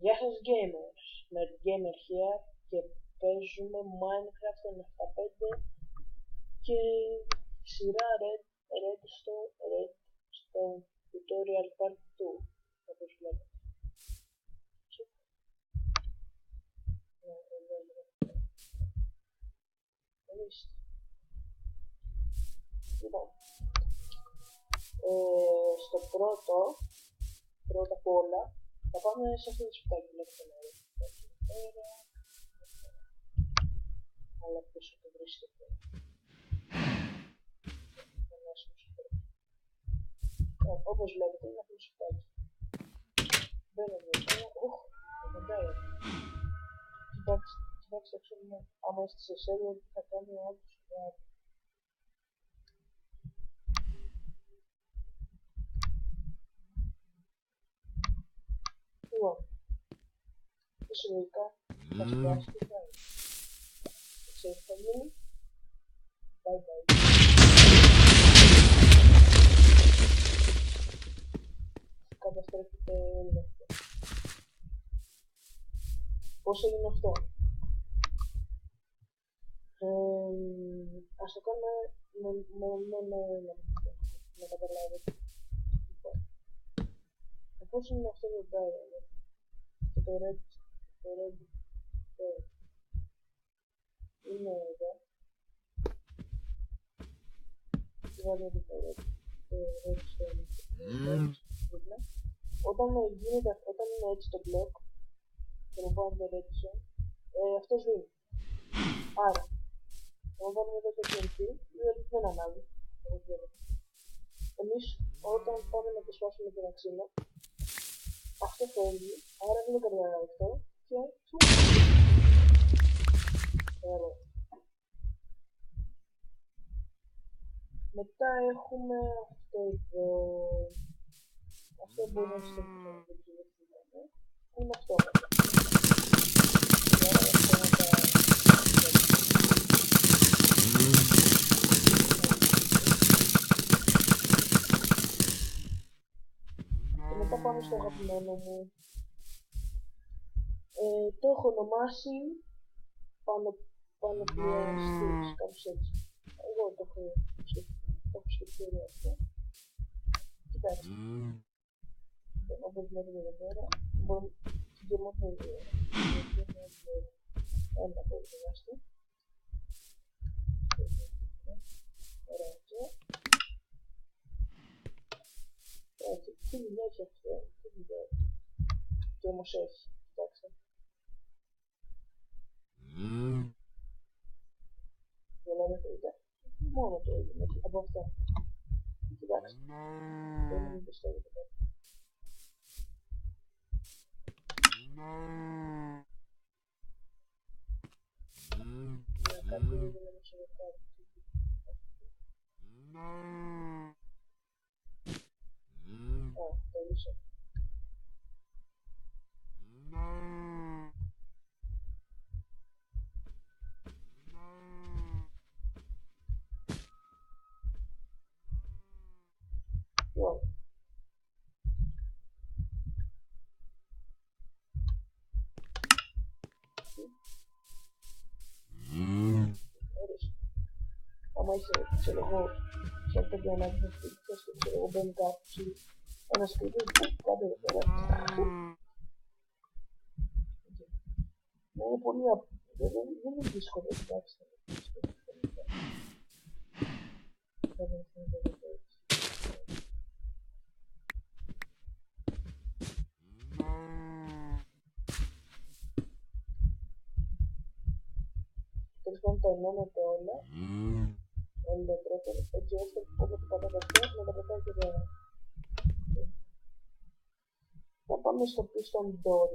Γεια σας gamers, με Gamer here και παίζουμε Minecraft 95 και σειρά Redstone Tutorial Part 2, όπως βλέπετε. Λοιπόν, στο πρώτα απ' όλα, θα πάμε σε αυτό το σπιτάκι, βλέπετε να είναι εδώ, αλλά πίσω το βρίσκεται. Όπως βλέπετε είναι αυτό το σπιτάκι. Μπαίνω εδώ πέρα, δεν κοιτάξτε, ξέρουμε, άμα είστε σε σέλιο, τι θα κάνει ο άλλος και άλλο. Λοιπόν, φυσικά θα σπάσει τι κάνει. Ξέρετε τι θα γίνει. Bye bye. Καταστρέφεται όλο αυτό. Πώς έγινε αυτό. Ας το κάνουμε να καταλάβετε. Εφόσον είναι αυτό το diamond και το red είναι εδώ, βάλω εδώ το redstone όταν είναι έτσι το block και να βάλουμε το redstone, αυτό σβήνει. Άρα, όταν βάλουμε εδώ το TNT, δεν ανάβει, όπως βλέπετε. Εμείς όταν πάμε να το σπάσουμε την αξίνα, αυτό φεύγει, άρα δεν κρατάει αυτό και ωραία. Μετά έχουμε αυτό εδώ. Αυτό μπορεί να στο είναι αυτό. Και μετά πάμε στο αγαπημένο μου. Το έχω ονομάσει πανοπλιαστής, κάπως έτσι. Εγώ το έχω σκεφτεί αυτό. Κοιτάξτε. Όπως βλέπετε εδώ πέρα, μπορούμε και μόνο ένα από το διδάσκει. Ωραία αυτό. Έτσι, τι δουλειά έχει αυτό, τι δουλειά έχει. Και όμως έχει, κοιτάξτε. Βλέπετε, μόνο το έγινε από αυτά. Κοιτάξτε, δεν μην πιστεύετε κάτι. Κάτι δεν είναι μεσογετάκι. Τέλειωσε. Άμα είσαι, ξέρω εγώ, σε αυτό το ανάγκη να σπίτι, ξέρω εγώ, μπαίνει κάποιος ή ένα σπίτι, κάτω εδώ πέρα. Είναι πολύ απλό, δεν είναι δύσκολο, κοιτάξτε. Τέλος πάντων το ενώνεται όλα. Όλοι τα τρόπια, έτσι ώστε όποτε πατάτε αυτό να τα πατάει και τώρα. Θα πάμε στο piston door.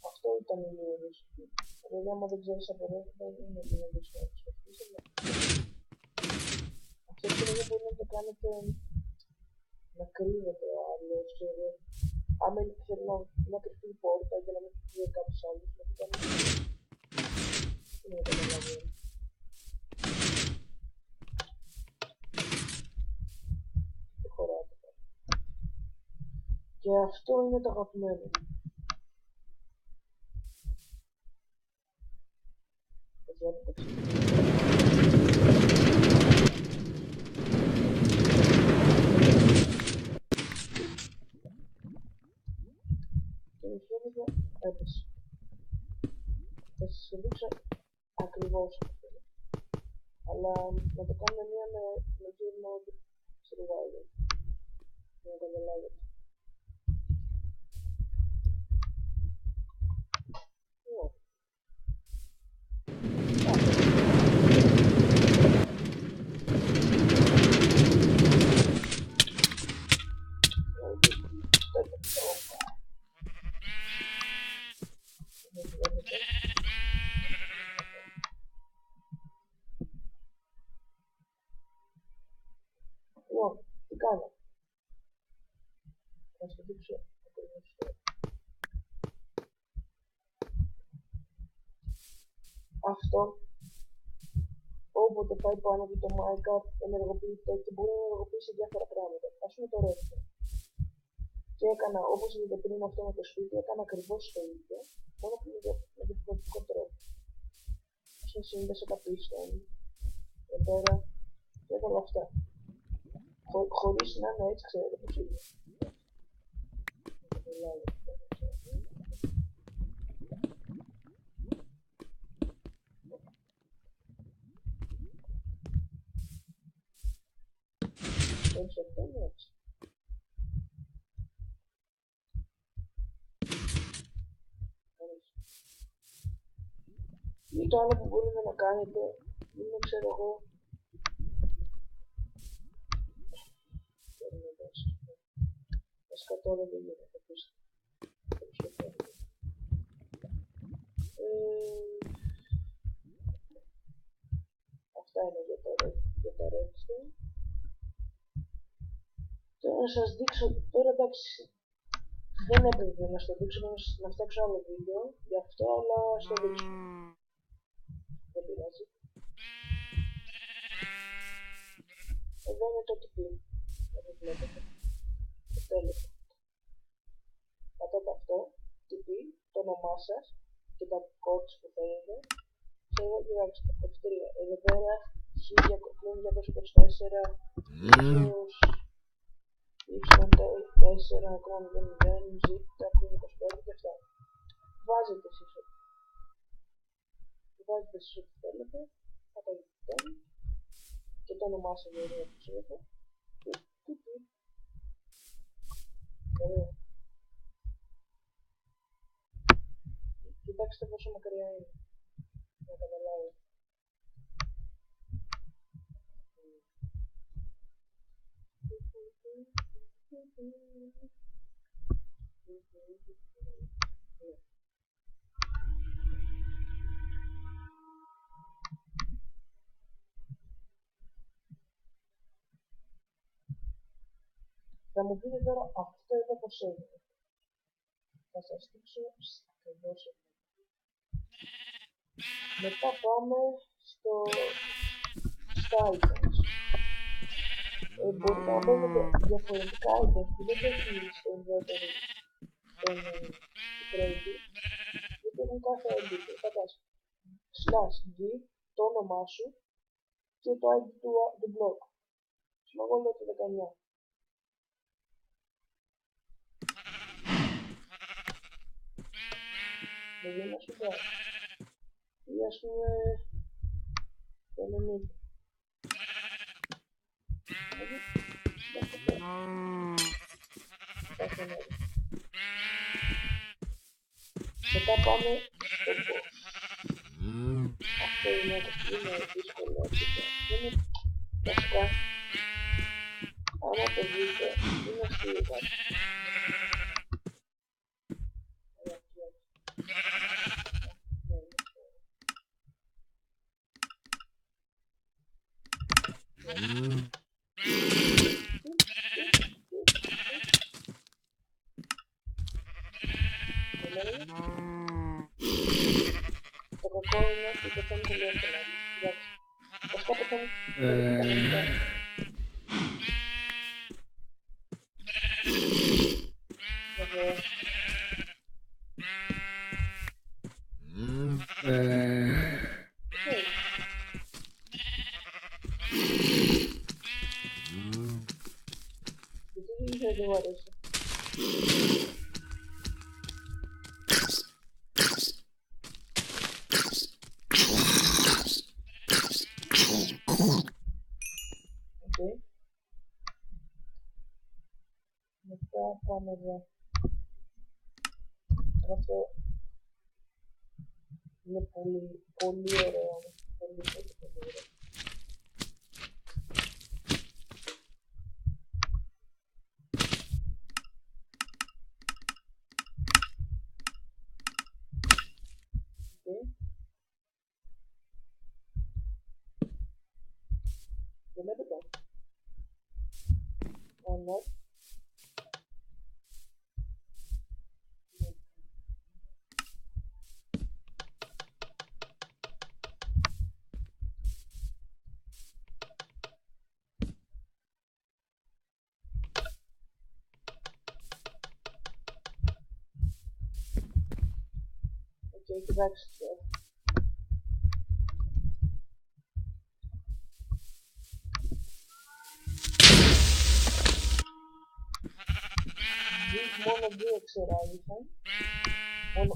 Αυτό ήταν λίγο δύσκολο. Δηλαδή άμα δεν ξέρεις από εδώ δεν είναι λίγο δύσκολο να το σκεφτείς. Αυτό το λίγο μπορεί να το κάνετε να κρύβεται ο άλλος. Άμα θέλει να κρυφτεί η πόρτα για να μην κρυφτεί κάποιος άλλος, να το κάνει. Δεν είναι το καταλαβαίνω. Και αυτό είναι το αγαπημένο μου. Και μου φαίνεται έπεσε. Θα σας δείξω ακριβώς αυτό. Αλλά να το κάνουμε μία με game mode survival. Για να καταλάβετε. Λοιπόν, τι κάνω. Θα σας δείξω ακριβώς. Αυτό, όποτε πάει πάνω από το Minecraft, ενεργοποιείται και μπορεί να ενεργοποιήσει διάφορα πράγματα. Ας πούμε το Redstone. Και έκανα, όπως είδατε πριν αυτό με το σπίτι, έκανα ακριβώς το ίδιο, μόνο που με διαφορετικό τρόπο. Ας πούμε σύνδεσα τα pistons, εδώ πέρα, και έβαλα αυτά. Χωρίς να είναι έτσι, ξέρετε πώς είναι. Έτσι αυτό είναι έτσι. Ή το άλλο που μπορείτε να κάνετε είναι, ξέρω εγώ, τώρα δεν γίνεται, αυτά είναι για τα redstone. Τώρα να σας δείξω, τώρα εντάξει, δεν έπρεπε να σας το δείξω, να φτιάξω άλλο βίντεο γι' αυτό, αλλά στο δείξω. Δεν πειράζει. Εδώ είναι το TP, όπως βλέπετε. Το τέλος. Πατάτε αυτό, TP, το όνομά σας και τα codes που θέλετε. Και εδώ κοιτάξτε, F3, εδώ πέρα 1224, Y4, ακόμα 0, Z, 25 και αυτά. Βάζετε εσείς ό,τι θέλετε, πατάτε και το όνομά σας εδώ που ξέρετε. Ωραία. Κοιτάξτε πόσο μακριά είναι, να καταλάβετε. Θα μου πείτε τώρα αυτό εδώ πως έγινε. Θα σας δείξω ακριβώς εδώ. Μετά πάμε στα items. Μπορείτε να παίρνετε διαφορετικά items που δεν έχει στο inventory τον trade, γιατί έχουν κάθε edit. Πατάς /g, το όνομά σου και το ID του block. Εγώ λέω το 19. Δηλαδή να σου πω, ή ας πούμε το 90. Μετά πάμε στο boss. Αυτό είναι δύσκολο αρκετά. Είναι βασικά, άμα το δείτε, είναι αυτή η βάση. Το κακό είναι ότι το κάνει πολύ εύκολα. Εντάξει. Βασικά το κάνει κανονικά. Πάμε εδώ. Αυτό είναι πολύ, πολύ ωραίο. Πολύ, πολύ, πολύ ωραίο. Βλέπετε. Ναι. Οκ, κοιτάξτε. Μόνο δύο ξεράγησαν. Μόνο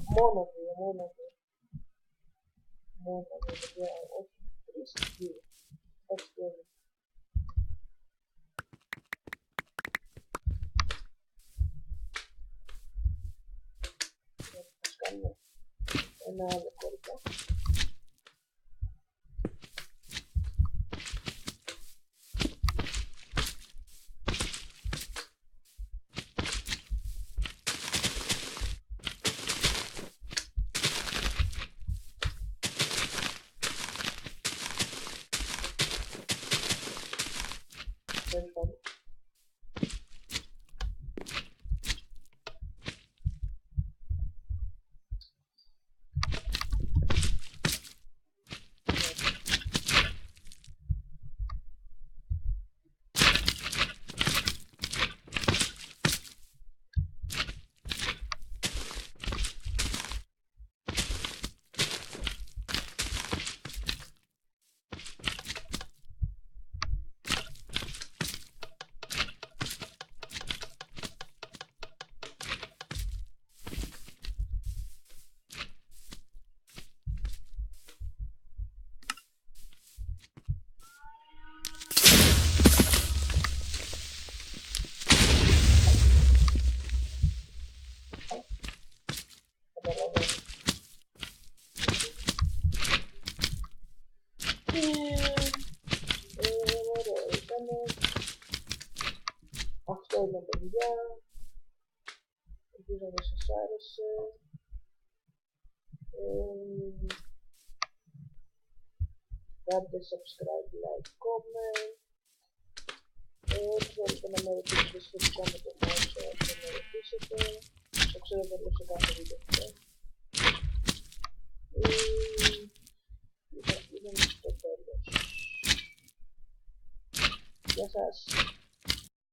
δύο. Όχι, τρεις, δύο. Έτσι και εδώ. Ας κάνουμε ένα άλλο κόρπο. Αυτό είναι, παιδιά. Ελπίζω να σας άρεσε. Κάντε subscribe, like, comment. Θέλετε να με ρωτήσετε σχετικά με το μέσο, θα με ρωτήσετε. Το ξέρω ότι σε κάθε βίντεο αυτό. Είδαμε στο τέλος. Γεια σας.